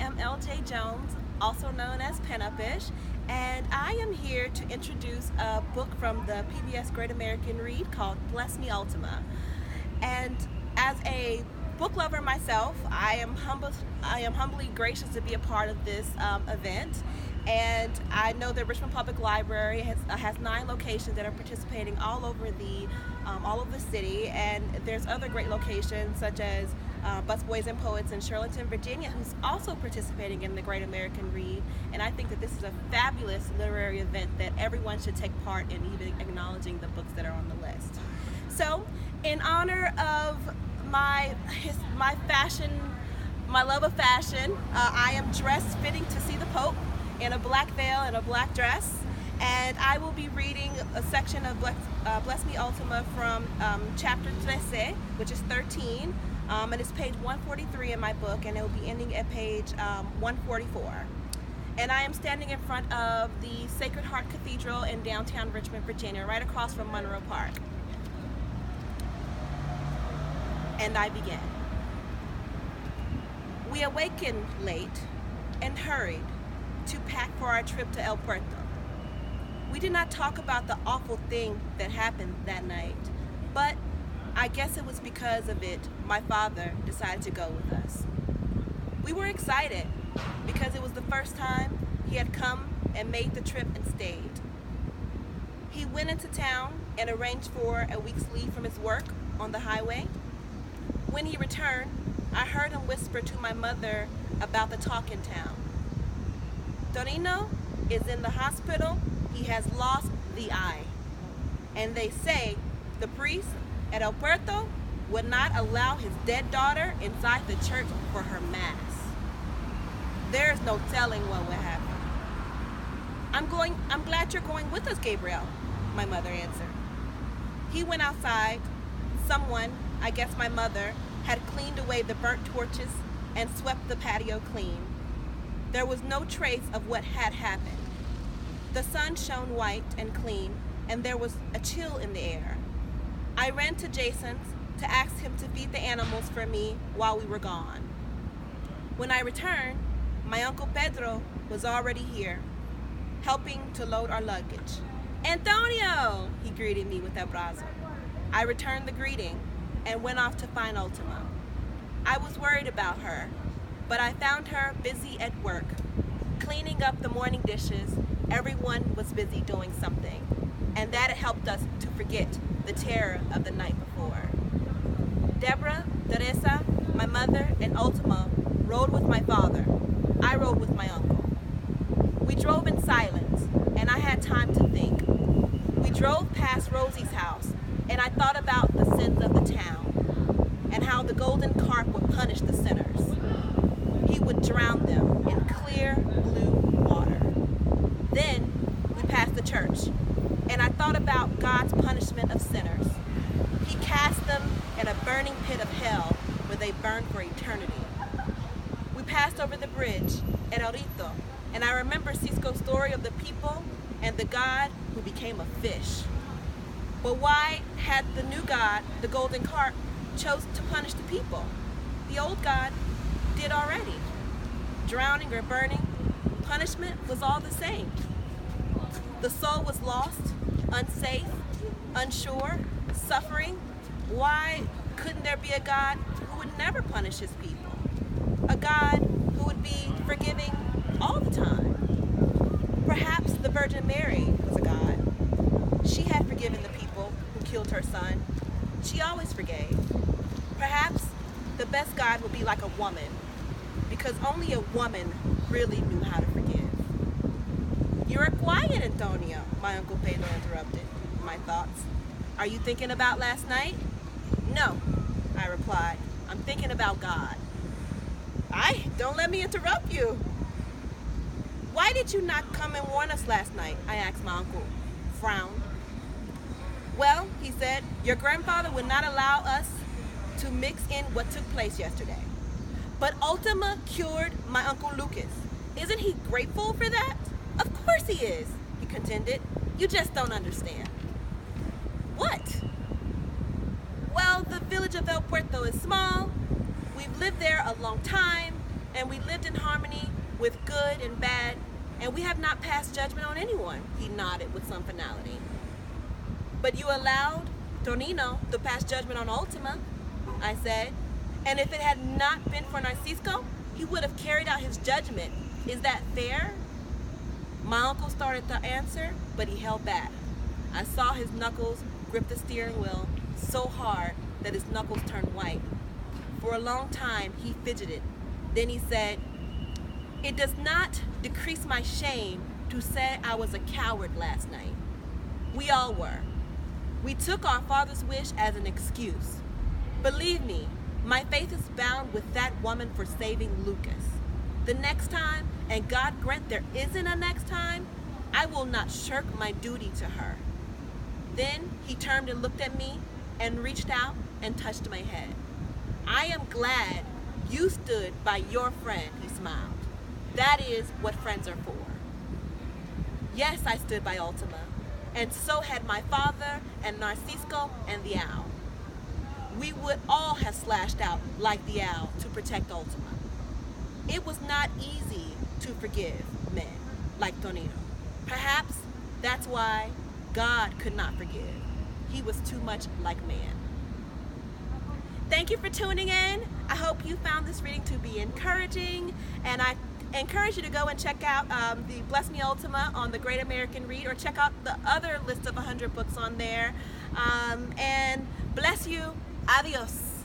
am L.J. Jones, also known as Penupish, and I am here to introduce a book from the PBS Great American Read called Bless Me Ultima. And as a book lover myself, I am humbly gracious to be a part of this event. And I know that Richmond Public Library has 9 locations that are participating all over the city, and there's other great locations such as Busboys and Poets in Shirlington, Virginia, who's also participating in the Great American Read. And I think that this is a fabulous literary event that everyone should take part in, even acknowledging the books that are on the list. So, in honor of my love of fashion, I am dressed fitting to see the Pope in a black veil and a black dress, and I will be reading a section of Bless Me Ultima from chapter 13, which is 13, and it's page 143 in my book, and it will be ending at page 144. And I am standing in front of the Sacred Heart Cathedral in downtown Richmond, Virginia, right across from Monroe Park. And I begin. We awakened late and hurried to pack for our trip to El Puerto. We did not talk about the awful thing that happened that night, but I guess it was because of it my father decided to go with us. We were excited because it was the first time he had come and made the trip and stayed. He went into town and arranged for a week's leave from his work on the highway. When he returned, I heard him whisper to my mother about the talk in town. Torino is in the hospital. He has lost the eye. And they say the priest at El Puerto would not allow his dead daughter inside the church for her mass. There is no telling what would happen. I'm glad you're going with us, Gabriel, my mother answered. He went outside. Someone, I guess my mother, had cleaned away the burnt torches and swept the patio clean. There was no trace of what had happened. The sun shone white and clean, and there was a chill in the air. I ran to Jason's to ask him to feed the animals for me while we were gone. When I returned, my Uncle Pedro was already here, helping to load our luggage. Antonio, he greeted me with abrazo. I returned the greeting and went off to find Ultima. I was worried about her, but I found her busy at work. Cleaning up the morning dishes, everyone was busy doing something, and that helped us to forget the terror of the night before. Deborah, Teresa, my mother, and Ultima rode with my father. I rode with my uncle. We drove in silence, and I had time to think. We drove past Rosie's house, and I thought about the sins of the town and how the golden carp would punish the sinners. He would drown them in clear blue water. Then we passed the church, and I thought about God's punishment of sinners. He cast them in a burning pit of hell where they burn for eternity. We passed over the bridge at El Rito, and I remember Cisco's story of the people and the God who became a fish. But why had the new God, the golden carp, chose to punish the people? The old God did already. Drowning or burning, punishment was all the same. The soul was lost, unsafe, unsure, suffering. Why couldn't there be a God who would never punish his people? A God who would be forgiving all the time. Perhaps the Virgin Mary was a God. She had forgiven the people who killed her son. She always forgave. Perhaps the best God would be like a woman, because only a woman really knew how to forgive. You're quiet, Antonio, my Uncle Pedro interrupted my thoughts. Are you thinking about last night? No, I replied. I'm thinking about God. Don't let me interrupt you. Why did you not come and warn us last night? I asked my uncle, frowned. Well, he said, your grandfather would not allow us to mix in what took place yesterday. But Ultima cured my Uncle Lucas. Isn't he grateful for that? Of course he is, he contended. You just don't understand. What? Well, the village of El Puerto is small. We've lived there a long time. and we lived in harmony with good and bad, and we have not passed judgment on anyone, he nodded with some finality. But you allowed Tonino to pass judgment on Ultima, I said, and if it had not been for Narcisco, he would have carried out his judgment. Is that fair? My uncle started to answer, but he held back. I saw his knuckles grip the steering wheel so hard that his knuckles turned white. For a long time, he fidgeted. Then he said, "It does not decrease my shame to say I was a coward last night. We all were. We took our father's wish as an excuse. Believe me, my faith is bound with that woman for saving Lucas. The next time, and God grant there isn't a next time, I will not shirk my duty to her." Then he turned and looked at me and reached out and touched my head. "I am glad you stood by your friend," he smiled. "That is what friends are for." Yes, I stood by Ultima, and so had my father and Narcisco and the owl. We would all have slashed out like the owl to protect Ultima. It was not easy to forgive men like Tonino. Perhaps that's why God could not forgive. He was too much like man. Thank you for tuning in. I hope you found this reading to be encouraging, and I encourage you to go and check out the Bless Me Ultima on the Great American Read, or check out the other list of 100 books on there. And bless you. Adios.